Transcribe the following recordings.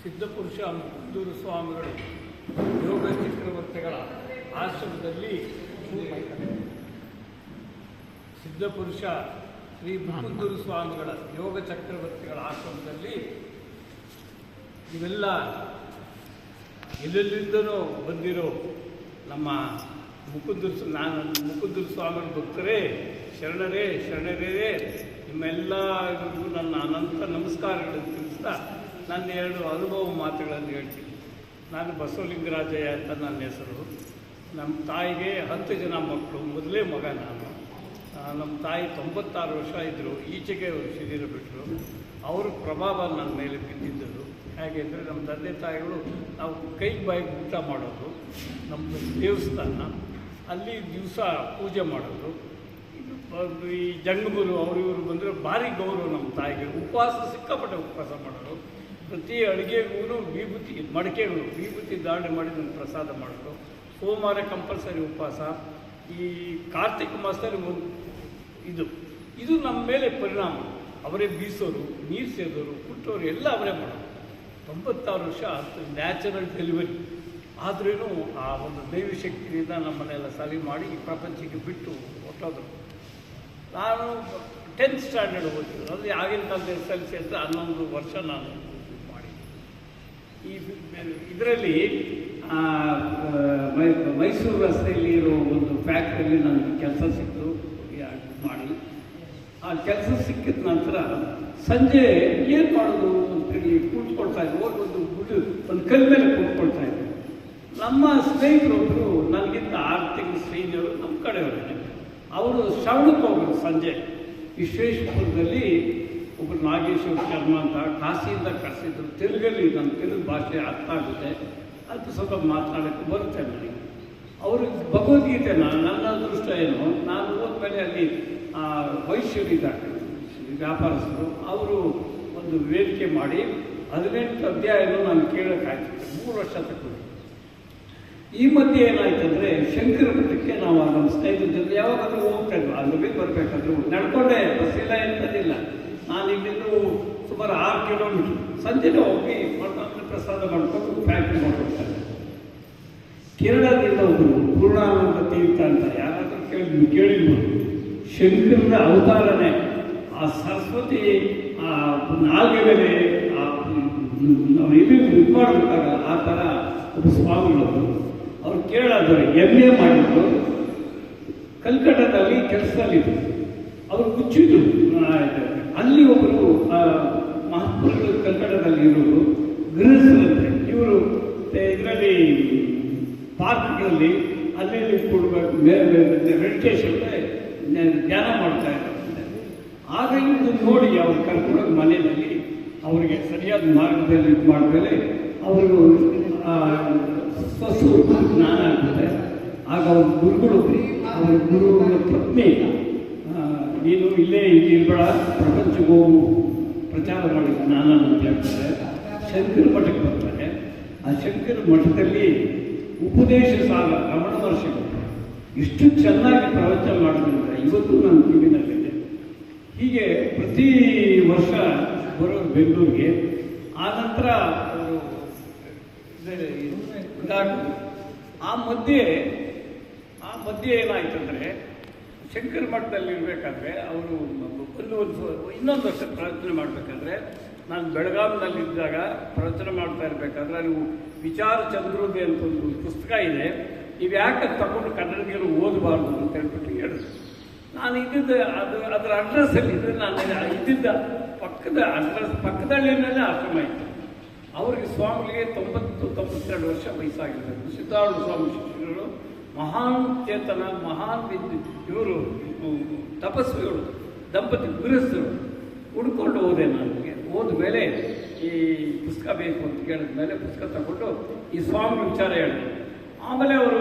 ಸಿದ್ಧಪುರುಷ ಮುಕುಂದೂರು ಸ್ವಾಮಿಗಳು ಯೋಗ ಚಕ್ರವರ್ತಿಗಳ ಆಶ್ರಮದಲ್ಲಿ ಸಿದ್ಧಪುರುಷ ಶ್ರೀ ಮುಕುಂದೂರು ಸ್ವಾಮಿಗಳ ಯೋಗ ಚಕ್ರವರ್ತಿಗಳ ಆಶ್ರಮದಲ್ಲಿ ಇವೆಲ್ಲ ಎಲ್ಲೆಲ್ಲಿಂದನೂ ಬಂದಿರೋ ನಮ್ಮ ಮುಕುಂದೂರು ಸ್ವಾಮಿಗಳ ಭಕ್ತರೇ, ಶರಣರೇ ನಿಮ್ಮೆಲ್ಲರಿಗೂ ನನ್ನ ಅನಂತ ನಮಸ್ಕಾರಗಳನ್ನು ತಿಳಿಸ್ತಾ ನನ್ನ ಎರಡು ಅನುಭವ ಮಾತುಗಳನ್ನು ಹೇಳ್ತೀನಿ. ನಾನು ಬಸವಲಿಂಗರಾಜಯ್ಯ ಅಂತ ನನ್ನ ಹೆಸರು. ನಮ್ಮ ತಾಯಿಗೆ 10 ಜನ ಮಕ್ಕಳು, ಮೊದಲೇ ಮಗ ನಾನು. ನಮ್ಮ ತಾಯಿ 96 ವರ್ಷ ಇದ್ದರು, ಈಚೆಗೆ ಅವರು ಶರೀರ ಬಿಟ್ಟರು. ಅವ್ರ ಪ್ರಭಾವ ನನ್ನ ಮೇಲೆ ಬಿದ್ದಿದ್ದರು. ಹೇಗೆ ಅಂದರೆ ನಮ್ಮ ತಂದೆ ತಾಯಿಗಳು ನಾವು ಕೈಗೆ ಬಾಯಿಗೆ ಊಟ ಮಾಡೋದು, ನಮ್ಮದು ದೇವಸ್ಥಾನ, ಅಲ್ಲಿ ದಿವಸ ಪೂಜೆ ಮಾಡೋದು. ಈ ಜಂಗಮರು ಅವರು ಇವರು ಬಂದರೆ ಭಾರಿ ಗೌರವ ನಮ್ಮ ತಾಯಿಗೆ. ಉಪವಾಸ ಸಿಕ್ಕಾಪಟ್ಟೆ ಉಪವಾಸ ಮಾಡೋರು. ಪ್ರತಿ ಅಡುಗೆಗೂ ವಿಭೂತಿ ಧಾರಣೆ ಮಾಡಿ ನನ್ನ ಪ್ರಸಾದ ಮಾಡೋದು. ಸೋಮವಾರ ಕಂಪಲ್ಸರಿ ಉಪವಾಸ. ಈ ಕಾರ್ತಿಕ ಮಾಸದಲ್ಲಿ ಇದು ನಮ್ಮ ಮೇಲೆ ಪರಿಣಾಮ. ಅವರೇ ಬೀಸೋರು, ನೀರು ಸೇದೋರು, ಕುಟ್ಟೋರು ಎಲ್ಲ ಅವರೇ ಮಾಡೋರು. 96 ವರ್ಷ ನ್ಯಾಚುರಲ್ ಡೆಲಿವರಿ ಆದ್ರೂ ಆ ಒಂದು ದೈವಿ ಶಕ್ತಿಯಿಂದ ನಮ್ಮನ್ನೆಲ್ಲ ಸರಿ ಮಾಡಿ ಈ ಪ್ರಪಂಚಕ್ಕೆ ಬಿಟ್ಟು ಹೊಟ್ಟೋದ್ರು. ನಾನು 10th ಸ್ಟ್ಯಾಂಡರ್ಡ್ ಓದಿದ್ದು. ಅಲ್ಲಿ ಆಗಿನ ಕಾಲದ SLC ಅಂತ 11 ವರ್ಷ ನಾನು ಮಾಡಿ ಇದರಲ್ಲಿ ಮೈಸೂರು ರಸ್ತೆಯಲ್ಲಿ ಇರೋ ಒಂದು ಫ್ಯಾಕ್ಟ್ರಿಯಲ್ಲಿ ನನಗೆ ಕೆಲಸ ಸಿಕ್ತು ಮಾಡಿ. ಆ ಕೆಲಸ ಸಿಕ್ಕಿದ ನಂತರ ಸಂಜೆ ಏನು ಮಾಡೋದು ಅಂತೇಳಿ ಕೂತ್ಕೊಳ್ತಾ ಇದ್ರು. ಒಂದು ಕಲ್ ಮೇಲೆ ಕೂತ್ಕೊಳ್ತಾ ಇದ್ರು. ನಮ್ಮ ಸ್ನೇಹಿತರೊಬ್ಬರು ನನಗಿಂತ 6 ತಿಂಗಳು ಸೀನಿಯರು, ನಮ್ಮ ಕಡೆಯವರೇ. ಅವರು ಶ್ರವಣಕ್ಕೆ ಹೋಗೋದು ಸಂಜೆ. ವಿಶ್ವೇಶ್ವರದಲ್ಲಿ ಒಬ್ಬರು ನಾಗೇಶ್ವರ ಶರ್ಮಾ ಅಂತ ಕಾಶಿಯಿಂದ ಕರೆಸಿದ್ರು. ತೆಲುಗಲ್ಲಿ ನನ್ನ ತೆಲುಗು ಭಾಷೆ ಅರ್ಥ ಆಗುತ್ತೆ, ಅದು ಸ್ವಲ್ಪ ಮಾತನಾಡೋಕ್ಕೆ ಬರುತ್ತೆ ನನಗೆ. ಅವ್ರಿಗೆ ಭಗವದ್ಗೀತೆನ ನನ್ನ ಅದೃಷ್ಟ ಏನು, ನಾನು ಹೋದ್ಮೇಲೆ ಅಲ್ಲಿ ವೈಶ್ಯರಿದ್ದಾರೆ ವ್ಯಾಪಾರಸ್ಥರು, ಅವರು ಒಂದು ವೇದಿಕೆ ಮಾಡಿ 18 ಅಧ್ಯಾಯನೂ ನಾನು ಕೇಳೋಕ್ಕಾಯ್ತು. 3 ವರ್ಷ ತಗೊಂಡು. ಈ ಮಧ್ಯೆ ಏನಾಯ್ತಂದರೆ ಶಂಕರ ಮಠಕ್ಕೆ ನಾವು ನಮ್ಮ ಸ್ನೇಹಿತರ ಜೊತೆ ಯಾವಾಗಾದ್ರೂ ಹೋಗ್ತಾ ಇದ್ವಿ. ಅಲ್ಲಿಗೆ ಬರಬೇಕಾದ್ರೂ ನಡ್ಕೊಂಡೆ, ಬಸ್ ಇಲ್ಲ ಎಂಥದಿಲ್ಲ. ನಾನು ಇಲ್ಲಿಂದ ಸುಮಾರು 6 ಕಿಲೋಮೀಟ್ರ್ ಸಂಜೆನೇ ಹೋಗಿ ಪ್ರಸಾದ ಮಾಡಿಕೊಂಡು ಫ್ಯಾಕ್ಟ್ರಿ ಮಾಡ್ಕೊಡ್ತಾರೆ. ಕೇರಳದಿಂದ ಒಬ್ಬರು ಪೂರ್ಣಾನಂದ ತೀರ್ಥ ಅಂತ ಯಾರಾದರೂ ಕೇಳಿರ್ಬೋದು. ಶಂಕರನ ಅವತಾರನೇ ಆ ಸರಸ್ವತಿ ಆ ನಾಲ್ಗೆ ಮೇಲೆ ಇದು ಮಾಡಬೇಕಾಗಲ್ಲ, ಆ ಥರ ಒಬ್ಬ ಸ್ವಾಮಿಗಳು. ಅವರು ಕೇರಳದವರು MA ಮಾಡಿದ್ರು, ಕಲ್ಕಟ್ಟದಲ್ಲಿ ಕೆಲಸದಲ್ಲಿದ್ದರು. ಅವರು ಹುಚ್ಚಿದ್ರು. ಅಲ್ಲಿ ಒಬ್ಬರು ಮಹಾತ್ಮರು ಕಲ್ಕಟ್ಟದಲ್ಲಿ ಇರೋರು ಗೃಹಸ್ಥರಂತೆ. ಇವರು ಇದರಲ್ಲಿ ಪಾರ್ಕ್ಗಳಲ್ಲಿ ಅಲ್ಲಿ ಕೊಡಬೇಕು, ಮೆಡಿಟೇಷನ್ ಧ್ಯಾನ ಮಾಡ್ತಾ ಇದ್ದಾರೆ. ಆಗ ಇದು ನೋಡಿ ಅವ್ರು ಕರ್ಕೊಂಡೋಗಿ ಮನೆಯಲ್ಲಿ ಅವರಿಗೆ ಸರಿಯಾದ ಮಾರ್ಗದಲ್ಲಿ ಇದು ಮಾಡಿದ್ಮೇಲೆ ಅವರು ಸ್ವಸ್ವರೂಪ ಜ್ಞಾನ ಆಗ್ತದೆ. ಆಗ ಅವ್ರ ಗುರುಗಳು, ಅವರ ಗುರುಗಳ ಪತ್ನಿ, ನೀನು ಇಲ್ಲೇ ಇರಬೇಡ, ಪ್ರಪಂಚಕ್ಕೆ ಹೋಗು, ಪ್ರಚಾರ ಮಾಡಿ ಜ್ಞಾನ ಅಂತ ಹೇಳ್ತಾರೆ. ಶಂಕರ ಮಠಕ್ಕೆ ಬರ್ತಾರೆ. ಆ ಶಂಕರ ಮಠದಲ್ಲಿ ಉಪದೇಶ ಸಾಲ ರಮಣ ಮಹರ್ಷಿಗಳು ಇಷ್ಟು ಚೆನ್ನಾಗಿ ಪ್ರವಚನ ಮಾಡಿದ್ರೆ ಇವತ್ತು ನನ್ನ ಕಿವಿನಲ್ಲಿದೆ. ಹೀಗೆ ಪ್ರತಿ ವರ್ಷ ಬರೋರು ಬೆಂಗಳೂರಿಗೆ. ಆ ನಂತರ ಅವರು ಆ ಮಧ್ಯೆ ಏನಾಯ್ತಂದರೆ ಶಂಕರ ಮಠದಲ್ಲಿ ಇರಬೇಕಾದ್ರೆ ಅವರು ಇನ್ನೊಂದು ವರ್ಷ ಪ್ರವಚನ ಮಾಡಬೇಕಾದ್ರೆ, ನಾನು ಬೆಳಗಾವಿನಲ್ಲಿದ್ದಾಗ ಪ್ರವಚನ ಮಾಡ್ತಾ ಇರಬೇಕಾದ್ರೆ ನೀವು ವಿಚಾರ ಚಂದ್ರೋದಯ ಅಂತ ಒಂದು ಪುಸ್ತಕ ಇದೆ, ನೀವು ಯಾಕೆ ತಗೊಂಡು ಕನ್ನಡಿಗರು ಓದಬಾರ್ದು ಅಂತ ಹೇಳ್ಬಿಟ್ಟು ಹೇಳಿದ್ರು. ನಾನು ಅದರ ಅಡ್ರೆಸ್ಸಲ್ಲಿ ಇದ್ದರೆ ನಾನು ಇದ್ದಿದ್ದ ಪಕ್ಕದಳ್ಳಿಯಲ್ಲೇ ಆಶ್ರಮ ಇತ್ತು. ಅವರಿಗೆ ಸ್ವಾಮಿಗಳಿಗೆ 90-92 ವರ್ಷ ವಯಸ್ಸಾಗಿರಬೇಕು. ಸಿದ್ಧಾರೂಢ ಸ್ವಾಮಿ ಶಿಷ್ಯರು, ಮಹಾನ್ ಚೇತನ, ಮಹಾನ್ ಇವರು ತಪಸ್ವಿಗಳು, ದಂಪತಿ ಗೃಹಸ್ಥರು. ಹುಡ್ಕೊಂಡು ಹೋದೆ. ನನಗೆ ಹೋದ ಮೇಲೆ ಈ ಪುಸ್ತಕ ಬೇಕು ಅಂತ ಕೇಳಿದ ಮೇಲೆ ಪುಸ್ತಕ ತಗೊಂಡು ಈ ಸ್ವಾಮಿ ವಿಚಾರ ಹೇಳಿದ್ರು. ಆಮೇಲೆ ಅವರು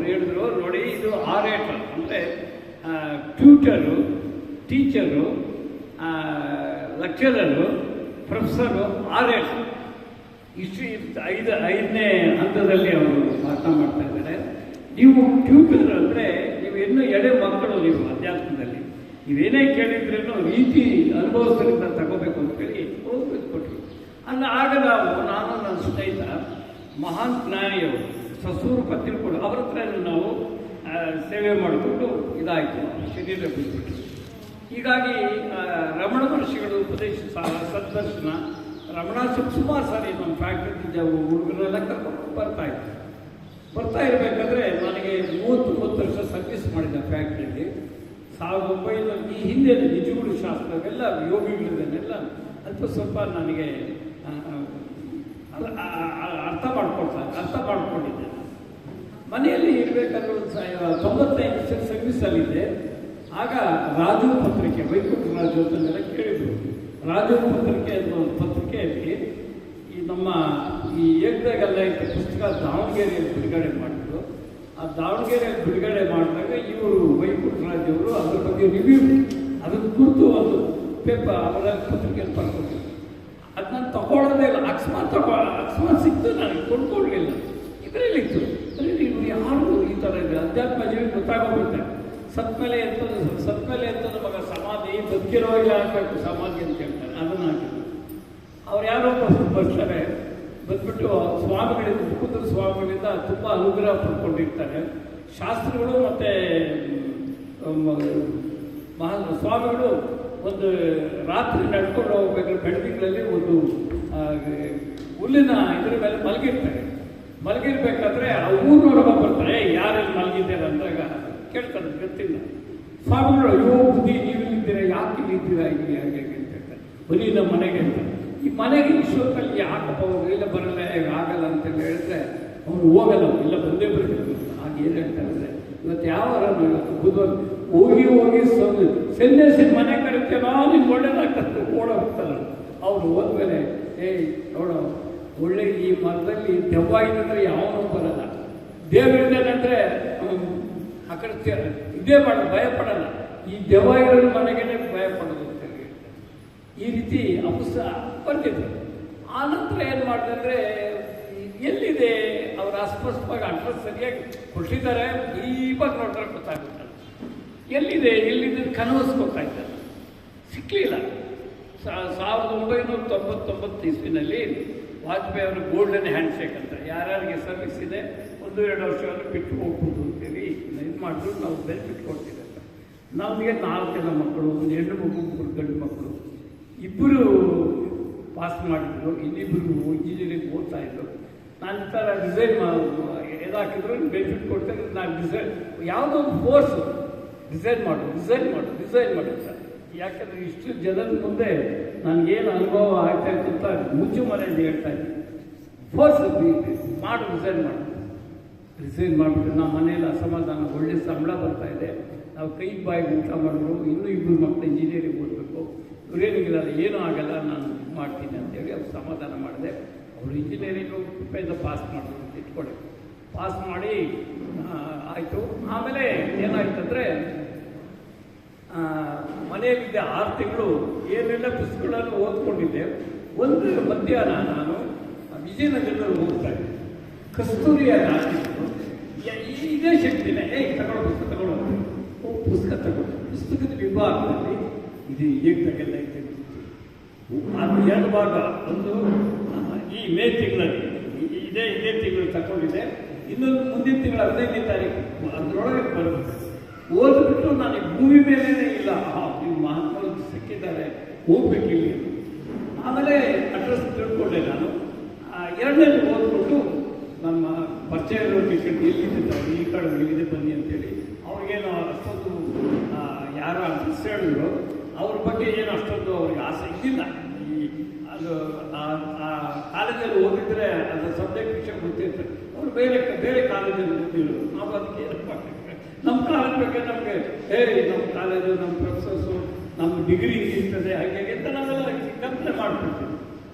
ಹೇಳಿದ್ರು, ನೋಡಿ ಇದು ಆರೇಟರ್ ಅಂದರೆ ಟ್ಯೂಟರು, ಟೀಚರು, ಲೆಕ್ಚರರು, ಪ್ರೊಫೆಸರು, ಆರೇಟರ್. ಇಷ್ಟು 5ನೇ ಹಂತದಲ್ಲಿ ಅವರು ಭಾಷಣ ಮಾಡ್ತಾ ಇದ್ದಾರೆ. ನೀವು ಟ್ಯೂಟರ್ ಅಂದರೆ ನೀವು ಇನ್ನೂ ಎಡೆ ಮಕ್ಕಳು, ನೀವು ಅಧ್ಯಾತ್ಮದಲ್ಲಿ ನೀವೇನೇ ಕೇಳಿದ್ರೂ ರೀತಿ ಅನುಭವಸ್ಥರಿಂದ ತಗೋಬೇಕು ಅಂತ ಹೇಳಿ ಹೋಗ್ಬೇಕು ಕೊಟ್ಟರು. ಆಗ ನಾನು ನನ್ನ ಸ್ನೇಹಿತ ಮಹಾನ್ ಜ್ಞಾನಿಯವರು ಸಸೂರು ಪತ್ತಿರಕೊಂಡು ಅವ್ರ ಹತ್ರ ನಾವು ಸೇವೆ ಮಾಡಿಕೊಂಡು ಇದಾಯಿತು, ಶರೀರ ಬಿಟ್ಬಿಟ್ಟು. ಹೀಗಾಗಿ ರಮಣ ಮಹರ್ಷಿಗಳು ಉಪದೇಶ ಸದ್ದರ್ಶನ ರಮಣ ಸುಮಾರು ಸಾರಿ ನಮ್ಮ ಫ್ಯಾಕ್ಟ್ರಿ ಹುಡುಗರೆಲ್ಲ ಕರ್ಕೊಂಡು ಬರ್ತಾ ಇರಬೇಕಾದ್ರೆ ನನಗೆ 39 ವರ್ಷ ಸರ್ವಿಸ್ ಮಾಡಿದ್ದ ಫ್ಯಾಕ್ಟ್ರಿಯಲ್ಲಿ. 1900 ಈ ಹಿಂದೆ ನಿಜಗುಡು ಶಾಸ್ತ್ರ ಅವೆಲ್ಲ ಯೋಗಿಗಳಿದನ್ನೆಲ್ಲ ಅಲ್ಪ ಸ್ವಲ್ಪ ನನಗೆ ಅರ್ಥ ಮಾಡ್ಕೊಂಡಿದ್ದೆ. ಮನೆಯಲ್ಲಿ ಇರಬೇಕಾದ್ರೂ 95 ವರ್ಷ ಸರ್ವಿಸಲ್ಲಿದ್ದೆ. ಆಗ ರಾಜು ಪತ್ರಿಕೆ, ವೈಕುಂಠ ರಾಜು ಅಂತಂದೆಲ್ಲ ಕೇಳಿದ್ರು. ರಾಜು ಪತ್ರಿಕೆ ಅನ್ನೋ ಒಂದು ಪತ್ರಿಕೆಯಲ್ಲಿ ನಮ್ಮ ಈ ಏಕದಾಗೆಲ್ಲ ಇದ್ದ ಪುಸ್ತಕ ದಾವಣಗೆರೆಯಲ್ಲಿ ಬಿಡುಗಡೆ ಮಾಡಿದ್ರು. ಆ ದಾವಣಗೆರೆಯಲ್ಲಿ ಬಿಡುಗಡೆ ಮಾಡಿದಾಗ ಇವರು ವೈಕುಂಠರಾಜವರು ಅದ್ರ ಬಗ್ಗೆ ರಿವ್ಯೂ ಅದನ್ನು ಕುರಿತು ಒಂದು ಪೇಪರ್ ಅವರ ಪತ್ರಿಕೆಯಲ್ಲಿ ಬರ್ಕೊಟ್ಟಿದ್ರು. ಅದನ್ನ ತಗೊಳ್ಳೋದೇ ಇಲ್ಲ, ಅಕಸ್ಮಾತ್ ಸಿಕ್ತು, ನನಗೆ ಕೊಂಡ್ಕೊಳ್ಳಲಿಲ್ಲ. ಇದರಲ್ಲಿತ್ತು ಇವರು ಯಾರು ಈ ಥರ ಇದೆ ಅಧ್ಯಾತ್ಮ ಜೀವಿ ಗೊತ್ತಾಗೋಗುತ್ತೆ. ಸತ್ಮೇಲೆ ಎಂತದ ಮಗ ಸಮಾಧಿ, ಬದುಕಿರೋಲ್ಲ ಹಾಕಬೇಕು ಸಮಾಧಿ ಅಂತ ಹೇಳ್ತಾರೆ, ಅದನ್ನು ಹಾಕಿದ್ರು. ಅವ್ರು ಯಾರೋ ಬರ್ತಾರೆ, ಬಂದ್ಬಿಟ್ಟು ಸ್ವಾಮಿಗಳಿಂದ ಮುಕುಂದರ ಸ್ವಾಮಿಗಳಿಂದ ತುಂಬ ಅನುಗ್ರಹ ಪಡ್ಕೊಂಡಿರ್ತಾರೆ. ಶಾಸ್ತ್ರಿಗಳು ಮತ್ತು ಸ್ವಾಮಿಗಳು ಒಂದು ರಾತ್ರಿ ನಡ್ಕೊಂಡು ಹೋಗ್ಬೇಕಾದ್ರೆ ಬೆಳದಿಂಗಳಲ್ಲಿ ಒಂದು ಹುಲ್ಲಿನ ಇದ್ರ ಮೇಲೆ ಮಲಗಿರ್ಬೇಕಾದ್ರೆ ಆ ಊರಿನೊಳಗೆ ಬರ್ತಾರೆ, ಯಾರೆಲ್ಲಿ ಮಲಗಿದ್ದಾರೆ ಅಂದಾಗ ಕೇಳ್ತಾರೆ, ಗೊತ್ತಿಲ್ಲ. ಸ್ವಾಮಿಗಳು ಅಯ್ಯೋ ಬುದ್ಧಿ ನೀವಿಲ್ಲಿದ್ದೀರಾ, ಯಾಕೆ ಇಲ್ಲಿದ್ದೀರಾ ಇಲ್ಲಿ ಹಾಗೆ ಅಂತ ಹೇಳ್ತಾರೆ. ಬರೀ ನಮ್ಮ ಮನೆಗೆ ಅಂತ. ಈ ಮನೆಗೆ ವಿಶ್ವದಲ್ಲಿ ಯಾಕಪ್ಪ ಇಲ್ಲ ಬರಲ್ಲ, ಆಗಲ್ಲ ಅಂತೇಳಿ ಹೇಳಿದ್ರೆ ಅವನು ಹೋಗಲ್ಲ, ಇಲ್ಲ ಬಂದೇ ಬರ್ತಾರೆ. ಹಾಗೆ ಏನು ಹೇಳ್ತಾರೆ, ಇವತ್ತು ಯಾವ ಬುಧವಾರ ಹೋಗಿ ಸನ್ಯಾಸಿ ಮನೆ ಕರಿತೇನೋ ನಿಮ್ಗೆ ಒಳ್ಳೇದಾಗ್ತದೆ ಓಡೋಗ್ತಾರೆ. ಅವ್ರು ಹೋದ್ಮೇಲೆ ನೋಡೋ ಒಳ್ಳೆ ಈ ಮರದಲ್ಲಿ ದೆವ್ವ ಇದ್ದಂದ್ರೆ ಯಾವನೂ ಬರಲ್ಲ, ದೇವರಿದ್ದೇನೆಂದರೆ ಆ ಕಡೆ ಇದೇ ಭಯ ಪಡಲ್ಲ, ಈ ದೆವ್ವ ಇರೋ ಮನೆಗೆ ಭಯ ಪಡೋದು ಅಂತ ಹೇಳಿ ಈ ರೀತಿ ಅಂಶ ಬರ್ತಿದ್ರು. ಆ ನಂತರ ಏನು ಮಾಡಿದ್ರೆ ಎಲ್ಲಿದೆ ಅವ್ರು ಅಸ್ಪಷ್ಟವಾಗಿ ಅಡ್ರೆಸ್ ಸರಿಯಾಗಿ ಕೊಟ್ಟಿದ್ದಾರೆ, ಇವಾಗ ನೋಡ್ರೆ ಗೊತ್ತಾಗುತ್ತಲ್ಲ ಎಲ್ಲಿದೆ ಕನವಸ್ ಗೊತ್ತಾಯ್ತಲ್ಲ, ಸಿಕ್ಕಲಿಲ್ಲ. 1999 ಇಸ್ವಿನಲ್ಲಿ ವಾಜಪೇಯಿ ಅವರು ಗೋಲ್ಡನ್ ಹ್ಯಾಂಡ್ ಶೇಕ್ ಅಂತ, ಯಾರ್ಯಾರಿಗೆ ಸರ್ವಿಸ್ ಇದೆ 1-2 ವರ್ಷವನ್ನು ಬಿಟ್ಟು ಹೋಗ್ಬೋದು ಅಂತೇಳಿ ಇದು ಮಾಡಿದ್ರು. ನಾವು ಬೆನಿಫಿಟ್ ಕೊಡ್ತೀವಿ ಅಂತ. ನಮಗೆ 4 ಜನ ಮಕ್ಕಳು, ಒಂದು ಹೆಣ್ಣು ಮಗು, 3 ಗಂಡು ಮಕ್ಕಳು, 2 ಪಾಸ್ ಮಾಡಿದ್ರು, ಇನ್ನಿಬ್ಬರು ಇಂಜಿನಿಯರಿಂಗ್ ಓದ್ತಾ ಇದ್ರು. ನಾನು ಈ ಥರ ಡಿಸೈನ್ ಎದಾಕಿದ್ರು ಬೆನಿಫಿಟ್ ಕೊಡ್ತಾರೆ. ನಾನು ಯಾವುದೋ ಒಂದು ಕೋರ್ಸ್ ಡಿಸೈನ್ ಮಾಡು ಸರ್. ಯಾಕಂದರೆ ಇಷ್ಟು ಜನದ ಮುಂದೆ ನನಗೇನು ಅನುಭವ ಆಗ್ತಾಯಿತ್ತು ಅಂತ ಮುಚ್ಚು ಮನೆಯಿಂದ ಹೇಳ್ತಾ ಇದ್ದೀನಿ. ಫೋರ್ಸ್ ಡಿಸೈನ್ ಮಾಡಿಬಿಟ್ಟು ನಮ್ಮ ಮನೆಯಲ್ಲಿ ಅಸಮಾಧಾನ, ಒಳ್ಳೆ ಸಂಬಳ ಬರ್ತಾಯಿದೆ, ನಾವು ಕೈಗೆ ಬಾಯಿಗೆ ಊಟ ಮಾಡಿದ್ರು, ಇನ್ನೂ 2 ಮಕ್ಕಳು ಇಂಜಿನಿಯರಿಂಗ್ ಓದಬೇಕು, ಇವರೇನಿಲ್ಲ ಏನೂ ಆಗಲ್ಲ, ನಾನು ಮಾಡ್ತೀನಿ ಅಂತೇಳಿ ಅವ್ರು ಸಮಾಧಾನ ಮಾಡಿದೆ. ಅವರು ಇಂಜಿನಿಯರಿಂಗು ಕೃಪೆಯಿಂದ ಪಾಸ್ ಮಾಡಿದ್ರು ಅಂತ ಇಟ್ಕೊಳ್ಳಿ. ಪಾಸ್ ಮಾಡಿ ಆಯಿತು. ಆಮೇಲೆ ಏನಾಯ್ತಂದರೆ ಮನೆಯಲ್ಲಿದ್ದೆ 6 ತಿಂಗಳು ಏನೆಲ್ಲ ಪುಸ್ತಕಗಳನ್ನು ಓದ್ಕೊಂಡಿದ್ದೆ. ಒಂದು ಮಧ್ಯಾಹ್ನ ನಾನು ವಿಜಯನಗರದಲ್ಲಿ ಓದ್ತಾ ಇದ್ದೆ. ಕಸ್ತೂರಿಯ ನಾಟಿದ್ರು, ಇದೇ ಶಕ್ತಿನೇ ತಗೊಳ್ಳೋ ಪುಸ್ತಕ ತಗೊಂಡು ಪುಸ್ತಕದ ವಿಭಾಗದಲ್ಲಿ ಇದು ಏಕದಾಗೆಲ್ಲ ಇದೆ. ಅದು 2 ಭಾಗ, ಒಂದು ಈ ಮೇ ತಿಂಗಳಲ್ಲಿ ಇದೇ ತಿಂಗಳು ತಗೊಂಡಿದೆ, ಇನ್ನೊಂದು ಮುಂದಿನ ತಿಂಗಳ 15ನೇ ತಾರೀಕು ಅದರೊಳಗೆ ಬರುತ್ತೆ. ಓದ್ಬಿಟ್ಟು ನನಗೆ ಭೂಮಿ ಮೇಲೇ ಇಲ್ಲ, ನೀವು ಮಹಾತ್ಮರು ಸಿಕ್ಕಿದ್ದಾರೆ, ಹೋಗ್ಬೇಕಿಲ್ಲಿ. ಆಮೇಲೆ ಅಡ್ರೆಸ್ ತಿಳ್ಕೊಂಡೆ ನಾನು. 2ನೇದು ಓದ್ಬಿಟ್ಟು ನಮ್ಮ ಪರಿಚಯ ಟಿಕೆಟ್ ಎಲ್ಲಿದ್ದಿದ್ದಾರೆ, ಈ ಕಡೆ ಎಲ್ಲಿದೆ ಬನ್ನಿ ಅಂತೇಳಿ ಅವ್ರಿಗೇನೋ ಅಷ್ಟೊಂದು ಯಾರೋ ಅಡ್ರೆಸ್ ಹೇಳಿದ್ರು. ಅವ್ರ ಬಗ್ಗೆ ಏನು ಅಷ್ಟೊಂದು ಅವ್ರಿಗೆ ಆಸೆ ಇದ್ದಿಲ್ಲ. ಅದು ಕಾಲೇಜಲ್ಲಿ ಓದಿದ್ರೆ ಅದರ ಸಬ್ಜೆಕ್ಟ್ ವಿಷಯ ಗೊತ್ತಿರ್ತಾರೆ. ಅವರು ಬೇರೆ ಕಾಲೇಜಲ್ಲಿ ಓದಿದ್ರು. ನಾವು ಅದಕ್ಕೆ ಏನಪ್ಪ ನಮ್ಮ ಕಾಲೇಜ್ ಬಗ್ಗೆ ನಮಗೆ ನಮ್ಮ ಕಾಲೇಜು, ನಮ್ಮ ಪ್ರೊಫೆಸರ್ಸು, ನಮ್ಮ ಡಿಗ್ರಿ ಇರ್ತದೆ ಹಾಗೆ ಅಂತ ನಾವೆಲ್ಲ ಕಲ್ಪನೆ ಮಾಡ್ಕೊಳ್ತೀವಿ.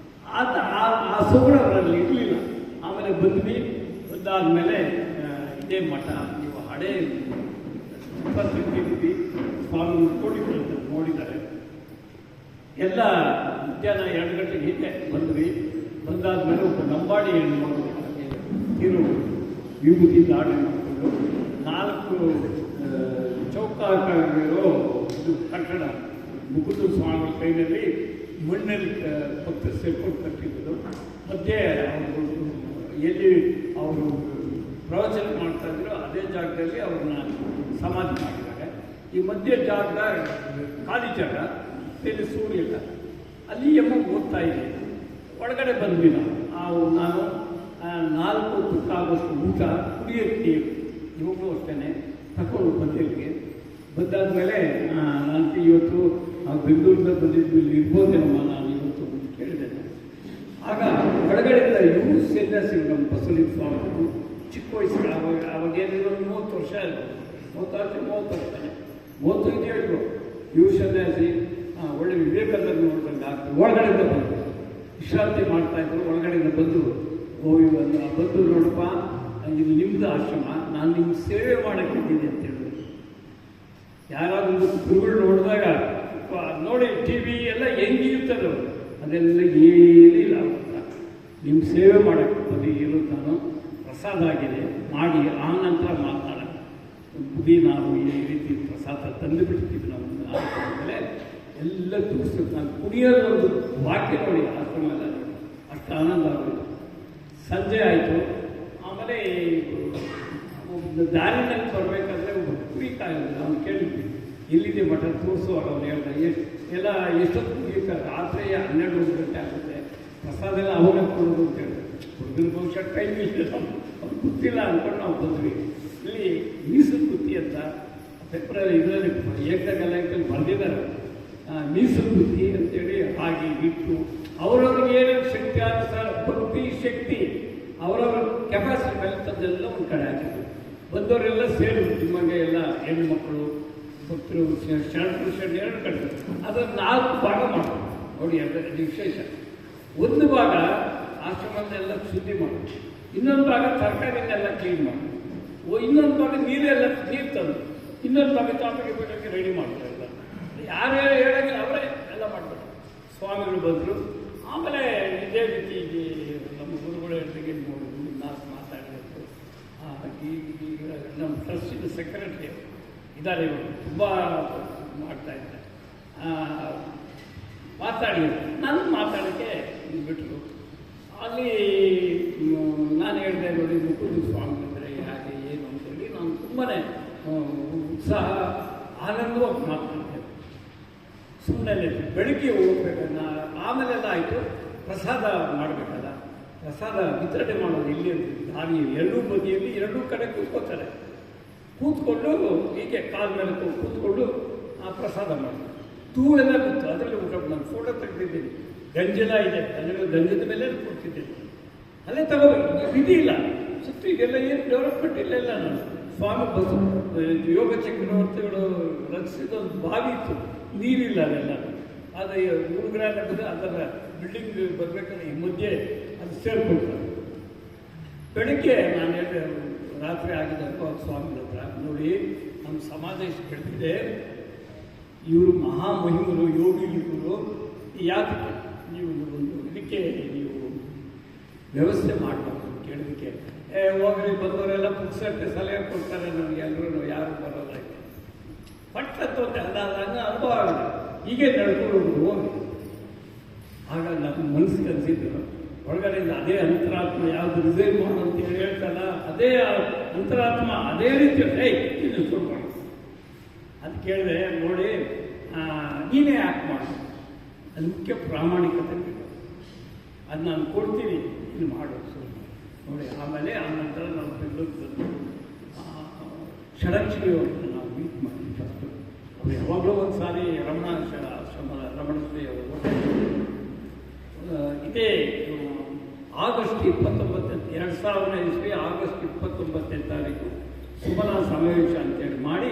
ಆ ಸುಗುಣ ಅವರಲ್ಲಿ ಇರಲಿಲ್ಲ. ಆಮೇಲೆ ಬಂದಾದ್ಮೇಲೆ ಇದೇ ಮಠ ನೀವು ಹಳೇ ತಿರುಗಿ ಸ್ವಾಮಿ ನೋಡಿದ್ದಾರೆ. ಎಲ್ಲ ಮಧ್ಯಾಹ್ನ 2 ಗಂಟೆಗೆ ಹಿಂದೆ ಬಂದಾದ್ಮೇಲೆ ಒಬ್ಬ ಲಂಬಾಡಿ ಹೆಣ್ಣು ಇರು ವಿಭೂತಿ ದಾಳಿ ಮಾಡಿಕೊಂಡು 4 ಚೌಕಾಕಾಗಿರೋ ಇದು ಕಟ್ಟಡ ಮುಕುಂದ ಸ್ವಾಮಿ ಕೈಯಲ್ಲಿ ಮಣ್ಣಲ್ಲಿ ಪಕ್ಕ ಸೇರ್ಕೊಂಡು ಕಟ್ಟಿದ್ದು. ಮಧ್ಯೆ ಅವರು ಎಲ್ಲಿ ಅವರು ಪ್ರವಚನ ಮಾಡ್ತಾಯಿದ್ರು ಅದೇ ಜಾಗದಲ್ಲಿ ಅವ್ರನ್ನ ಸಮಾಧಿ ಮಾಡಿದ್ದಾರೆ. ಈ ಮಧ್ಯ ಜಾಗದ ಖಾಲಿ ಜಾಗ, ಇಲ್ಲಿ ಸೂರ್ಯ ಇಲ್ಲ, ಅಲ್ಲಿ ಓದ್ತಾ ಇದೆ. ಒಳಗಡೆ ಬಂದ್ವಿ ನಾವು. ನಾನು 4 ಹೊತ್ತಾಗೋಷ್ಟು ಊಟ ಕುಡಿಯೋಕ್ಕೆ ಇವಾಗಲೂ ಅಷ್ಟೇ ತಗೊಂಡು ಬಂದಿಲ್ಲಿಗೆ ಬಂದಾದ್ಮೇಲೆ ನಾನು ಇವತ್ತು ಬೆಂಗಳೂರಿಂದ ಬಂದಿದ್ದು ಇಲ್ಲಿ ಇರ್ಬೋದೇನಮ್ಮ ನಾನು ಇವತ್ತು ಕೇಳಿದೆ. ಆಗ ಒಳಗಡೆಯಿಂದ ಇವರು ಸನ್ಯಾಸಿಗಳು ನಮ್ಮ ಬಸವಲಿಂಗ ಸ್ವಾಮಿಗಳು ಚಿಕ್ಕ ವಯಸ್ಸಿಗೆ ಅವಾಗೇನಿದ್ರು 30 ವರ್ಷ ಇರ್ಬೋದು, 30 35 ಹೇಳಿದ್ರು. ಇವರು ಸನ್ಯಾಸಿ ಒಳ್ಳೆ ವಿವೇಕಾನಂದ ನೋಡ್ದಂಗೆ ಆಗ್ತದೆ. ಒಳಗಡೆಯಿಂದ ಬಂದು ವಿಶ್ರಾಂತಿ ಮಾಡ್ತಾಯಿದ್ರು. ಒಳಗಡೆಯಿಂದ ಬಂದು ಬಂದು ನೋಡಪ್ಪ, ಇದು ನಿಮ್ಮದು ಆಶ್ರಮ, ನಾನು ನಿಮ್ಗೆ ಸೇವೆ ಮಾಡೋಕ್ಕಿದ್ದೀನಿ ಅಂತ ಹೇಳಿದ್ರು. ಯಾರಾದ್ರೂ ಗುರುಗಳು ನೋಡಿದಾಗ ನೋಡಿ ಟಿ ವಿ ಎಲ್ಲ ಹೆಂಗಿರ್ತದೋ ಅದೆಲ್ಲ ಏನಿಲ್ಲ. ನಿಮ್ಮ ಸೇವೆ ಮಾಡೋಕ್ಕೆ ಬರೀ ಇರೋದು ನಾನು ಪ್ರಸಾದ ಆಗಿದೆ ಮಾಡಿ ಆ ನಂತರ ಮಾತಾಡ ಬುದ್ಧಿ ನಾವು ಈ ರೀತಿ ಪ್ರಸಾದ ತಂದು ಬಿಡ್ತೀವಿ ನಾವು ಆಮೇಲೆ ಎಲ್ಲ ತೋರಿಸ್ಬೇಕು. ನಾನು ಕುಡಿಯೋದು ಒಂದು ವಾಕ್ಯ ನೋಡಿ ಆಶ್ರಮ ಎಲ್ಲ ನೋಡಿ ಅಷ್ಟು ಆನಂದ ಆಗೋದು. ಸಂಜೆ ಆಯಿತು. ಆಮೇಲೆ ದಾರಿನಲ್ಲಿ ಬರಬೇಕಾದ್ರೆ ಒಬ್ಬ ಕುರಿ ಕಾಯಿಲ್ಲ. ಅವ್ನು ಕೇಳಿದ್ವಿ ಎಲ್ಲಿದೆ ಮಠ ತೋರಿಸುವಾಗ ಅವ್ನು ಹೇಳ್ದ ಎಲ್ಲ ಎಷ್ಟೊತ್ತು ಕುಡಿಯುತ್ತಾರೆ, ರಾತ್ರಿ 12 ಗಂಟೆ ಆಗುತ್ತೆ, ಪ್ರಸಾದ ಎಲ್ಲ ಅವಾಗ ಕೊಡೋದು ಅಂತ ಹೇಳಿದ್ರೆ ಹುಡುಗನ ಬಹುಶಃ ಟೈಮ್ ಇಲ್ಲ, ಅವ್ನು ಗೊತ್ತಿಲ್ಲ ಅಂದ್ಕೊಂಡು ನಾವು ಬಂದ್ವಿ. ಇಲ್ಲಿ ಮೀಸಲು ಬುತ್ತಿ ಅಂತ ಪೇಪರಲ್ಲಿ ಇದರಲ್ಲಿ ಏಕಗಲಂಕಲ್ಲಿ ಬರೆದಿದ್ದಾರೆ. ಮೀಸಲು ಬುತ್ತಿ ಅಂತೇಳಿ ಹಾಗೆ ಇಟ್ಟು ಅವರವ್ರಿಗೆ ಏನೇನು ಶಕ್ತಿ ಅನುಸಾರ ಭಕ್ತಿ ಶಕ್ತಿ ಅವರವ್ರ ಕೆಪಾಸಿಟಿ ಮೇಲೆ ತಂದೆಲ್ಲ ಒಂದು ಕಡೆ ಹಾಕಿದ್ರು. ಬಂದವರೆಲ್ಲ ಸೇರಿ ನಿಮಗೆ ಎಲ್ಲ ಹೆಣ್ಣು ಮಕ್ಕಳು ಭಕ್ತರು ಶರಣರು 2 ಕಡೆ ಅದನ್ನು 4 ಭಾಗ ಮಾಡ್ತಾರೆ ನೋಡಿ. ಅದರ ವಿಶೇಷ ಒಂದು ಭಾಗ ಆಶ್ರಮದನ್ನೆಲ್ಲ ಶುದ್ಧಿ ಮಾಡೋದು, ಇನ್ನೊಂದು ಭಾಗ ತರಕಾರಿನೆಲ್ಲ ಕ್ಲೀನ್ ಮಾಡೋದು, ಇನ್ನೊಂದು ಭಾಗ ನೀರು ತಂದು, ಇನ್ನೊಂದು ಭಾಗ ಚಾಪಿಗೆ ಬಿಡೋಕ್ಕೆ ರೆಡಿ ಮಾಡ್ತಾರೆ. ಎಲ್ಲ ಯಾರ್ಯಾರು ಹೇಳೋಕ್ಕೆ ಅವರೇ ಎಲ್ಲ ಮಾಡ್ತಾರೆ. ಸ್ವಾಮಿಗಳು ಬಂದರು. ಆಮೇಲೆ ಇದೇ ರೀತಿ ನಮ್ಮ ಗುರುಗಳ ಜೊತೆಗೆ ನಾವು ಮಾತಾಡಬೇಕು. ಈಗ ನಮ್ಮ ಟ್ರಸ್ಟಿನ ಸೆಕ್ರೆಟರಿ ಇದ್ದಾರೆ, ಇವರು ತುಂಬ ಮಾಡ್ತಾಯಿದ್ದಾರೆ. ಮಾತಾಡಿ ನಾನು ಮಾತಾಡೋಕ್ಕೆ ಬಿಟ್ಟರು. ಅಲ್ಲಿ ನಾನು ಹೇಳಿದೆ ನೋಡಿ ಮುಕುಂದ ಸ್ವಾಮಿ ಅಂದರೆ ಹಾಗೆ ಏನು ಅಂತೇಳಿ ನಾನು ತುಂಬಾ ಉತ್ಸಾಹ ಆನಂದವಾಗಿ ಮಾತಾಡ್ತೇನೆ. ಸುಮ್ಮನೆ ಬೆಳಿಗ್ಗೆ ಹೋಗ್ಬೇಕನ್ನ ಆಮೇಲೆಲ್ಲ ಆಯಿತು. ಪ್ರಸಾದ ಮಾಡಬೇಕಲ್ಲ, ಪ್ರಸಾದ ವಿತರಣೆ ಮಾಡೋದು ಇಲ್ಲಿ ದಾರಿ 2 ಬದಿಯಲ್ಲಿ 2 ಕಡೆ ಕೂತ್ಕೋತಾರೆ. ಕೂತ್ಕೊಂಡು ಹೀಗೆ ಕಾಲ ಮೇಲೆ ಕೂತ್ಕೊಂಡು ಆ ಪ್ರಸಾದ ಮಾಡ್ತಾರೆ. ಧೂಳೆಲ್ಲ ಕೂತು ಅದರಲ್ಲಿ ಊಟ ನಾನು ಫೋಟೋ ತೆಗೆದಿದ್ದೀನಿ. ಗಂಜಲ ಇದೆ, ಅದರಲ್ಲಿ ಗಂಜದ ಮೇಲೆ ಕೊಡ್ತಿದ್ದೀನಿ. ಅಲ್ಲೇ ತಗೋಬೇಕು, ವಿಧಿ ಇಲ್ಲ. ಸುತ್ತು ಇದೆಲ್ಲ ಏನು ಡೆವಲಪ್ಮೆಂಟ್ ಇಲ್ಲ. ನಾನು ಸ್ವಾಮಿ ಯೋಗ ಚಕ್ರವರ್ತಿಗಳು ರಚಿಸಿದ ಒಂದು ಬಾವಿ ಇತ್ತು, ನೀರಿಲ್ಲ ಅದೆಲ್ಲ. ಅದು ಗುರುಗ್ರಹ ಅದರ ಬಿಲ್ಡಿಂಗ್ ಬರಬೇಕಾದ್ರೆ ಈ ಮಧ್ಯೆ ಅದು ಸೇರ್ಕೊಳ್ತಾರೆ. ಬೆಳಗ್ಗೆ ನಾನು ಹೇಳಿದೆ ರಾತ್ರಿ ಆಗಿದ್ದಕ್ಕೂ ಸ್ವಾಮಿಗಳ ಹತ್ರ, ನೋಡಿ ನಮ್ಮ ಸಮಾಜ ಇಷ್ಟು ಬೆಳೆದಿದೆ, ಇವರು ಮಹಾಮಹಿಮರು ಯೋಗಿಗಳು, ಯಾತಕ್ಕೆ ನೀವು ಒಂದು ಇದಕ್ಕೆ ನೀವು ವ್ಯವಸ್ಥೆ ಮಾಡಬೇಕು ಅಂತ ಕೇಳೋದಕ್ಕೆ ಹೋಗ್ರಿ ಬಂದವರೆಲ್ಲ ಪುಕ್ಸಟ್ಟೆ ಸಲಹೆ ಕೊಡ್ತಾರೆ ನನಗೆ, ಎಲ್ಲರೂ ಯಾರು ಬರೋಲ್ಲ ಪಟ್ಟತ್ತು ಅಂತ ಅದಾದಾಗ ಅನುಭವ ಆಗಿದೆ. ಹೀಗೆ ನಡ್ಕೊಂಡು ಹೋಗಿ ಆಗ ನಮ್ಮ ಮನಸ್ಸಿಗೆ ಅನಿಸಿದ್ದು ಒಳಗಡೆಯಿಂದ ಅದೇ ಅಂತರಾತ್ಮ ಯಾವುದು ರಿಸೈನ್ ಮಾಡು ಅಂತೇಳಿ ಹೇಳ್ತಲ್ಲ, ಅದೇ ಅಂತರಾತ್ಮ ಅದೇ ರೀತಿ ಇದು ಕೊಡ್ಬಾರ್ದು ಅದು ಕೇಳಿದೆ. ನೋಡಿ ನೀನೇ ಯಾಕೆ ಮಾಡು, ಅದು ಮುಖ್ಯ ಪ್ರಾಮಾಣಿಕತೆ ಬೇಕು, ಅದು ನಾನು ಕೊಡ್ತೀನಿ, ಇದು ಮಾಡು ಸುಮ್ಮನೆ ನೋಡಿ. ಆಮೇಲೆ ಆ ನಂತರ ನಾವು ಬೆಂಗಳೂರಿಗೆ ಬಂದು ಷಡಕ್ಷರಿಯವ್ರನ್ನ ನಾವು ಮೀಟ್ ಮಾಡಿದ್ವಿ. ಫಸ್ಟು ಅವ್ರು ಯಾವಾಗಲೂ ಒಂದು ಸಾರಿ ರಮಣಶ್ರೀ ಅವರು ಇದೇ ಆಗಸ್ಟ್ 29, 2000 ಇಸ್ವಿ ಆಗಸ್ಟ್ 29ನೇ ತಾರೀಕು ಸುಮನ ಸಮಾವೇಶ ಅಂತೇಳಿ ಮಾಡಿ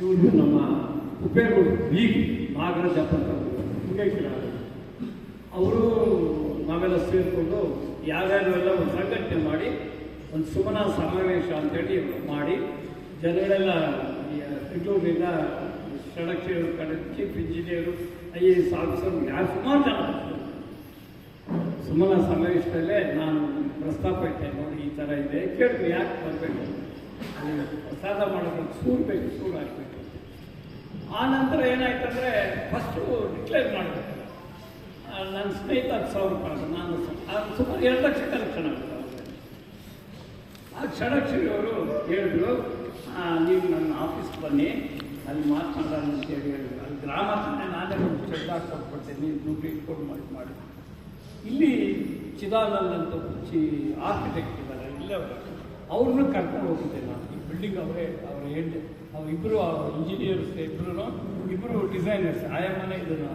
ಇವರು ನಮ್ಮ ಉಪೇಗೌಡ ಬೀಗ್ ನಾಗರಾಜ ಅಂತ ಅವರು ನಾವೆಲ್ಲ ಸೇರಿಕೊಂಡು ಯಾವ್ಯಾವೆಲ್ಲ ಒಂದು ಸಂಘಟನೆ ಮಾಡಿ ಒಂದು ಸುಮನ ಸಮಾವೇಶ ಅಂತೇಳಿ ಮಾಡಿ ಜನಗಳೆಲ್ಲ ಬೆಂಗಳೂರಿನಿಂದ ಷಡಕ್ಷರ ಕಡೆ ಚೀಫ್ ಇಂಜಿನಿಯರು IAS ಆಫೀಸರ್ ಯಾರು ಸುಮಾರು ಜನ ಸುಮನ ಸಮಾವೇಶದಲ್ಲೇ ನಾನು ಪ್ರಸ್ತಾಪ ಇಟ್ಟೆ. ನೋಡಿ ಈ ಥರ ಇದೆ, ಕೇಳಿದ್ವಿ ಯಾಕೆ ಬರಬೇಕು, ಅಲ್ಲಿ ಪ್ರಸಾದ ಮಾಡೋದಕ್ಕೆ ಸೂರು ಹಾಕಬೇಕು. ಆ ನಂತರ ಏನಾಯ್ತಂದರೆ ಫಸ್ಟು ಡಿಕ್ಲೇರ್ ಮಾಡಬೇಕು, ನನ್ನ ಸ್ನೇಹಿತ 10,000 ರೂಪಾಯಿ ನಾನು ಸುಮಾರು 2 ಲಕ್ಷ ಕಲೆಕ್ಷನ್ ಆಗುತ್ತೆ. ಆ ಷಡಕ್ಷರಿಯವರು ಹೇಳಿದ್ರು, ನೀವು ನನ್ನ ಆಫೀಸ್ಗೆ ಬನ್ನಿ, ಅಲ್ಲಿ ಮಾತನಾಡೋಣ ಅಂತೇಳಿ ಹೇಳಿದ್ರು. ಅಲ್ಲಿ ಗ್ರಾಮ ತಾನೇ, ನಾನೇ ಒಂದು ಶೆಡ್ ಹಾಕ್ಕೊಟ್ಬಿಡ್ತೇನೆ, ನೀವು ದುಡ್ಡು ಇಟ್ಕೊಂಡು ಮಾಡಿ. ಇಲ್ಲಿ ಚಿದಾನಂದ್ ಅಂತ ಆರ್ಕಿಟೆಕ್ಟ್ ಇದ್ದಾರೆ, ಇಲ್ಲೇ ಅವ್ರನ್ನೂ ಕರ್ಕೊಂಡು ಹೋಗಿದ್ದೆ ನಾನು. ಈ ಬಿಲ್ಡಿಂಗ್ ಅವ್ರ ಹೆಡ್, ಅವರಿಬ್ಬರು ಇಂಜಿನಿಯರ್ಸ್ ಇಬ್ಬರು ಡಿಸೈನರ್ಸ್. ಆಯಮ್ಮನೇ ಇದನ್ನು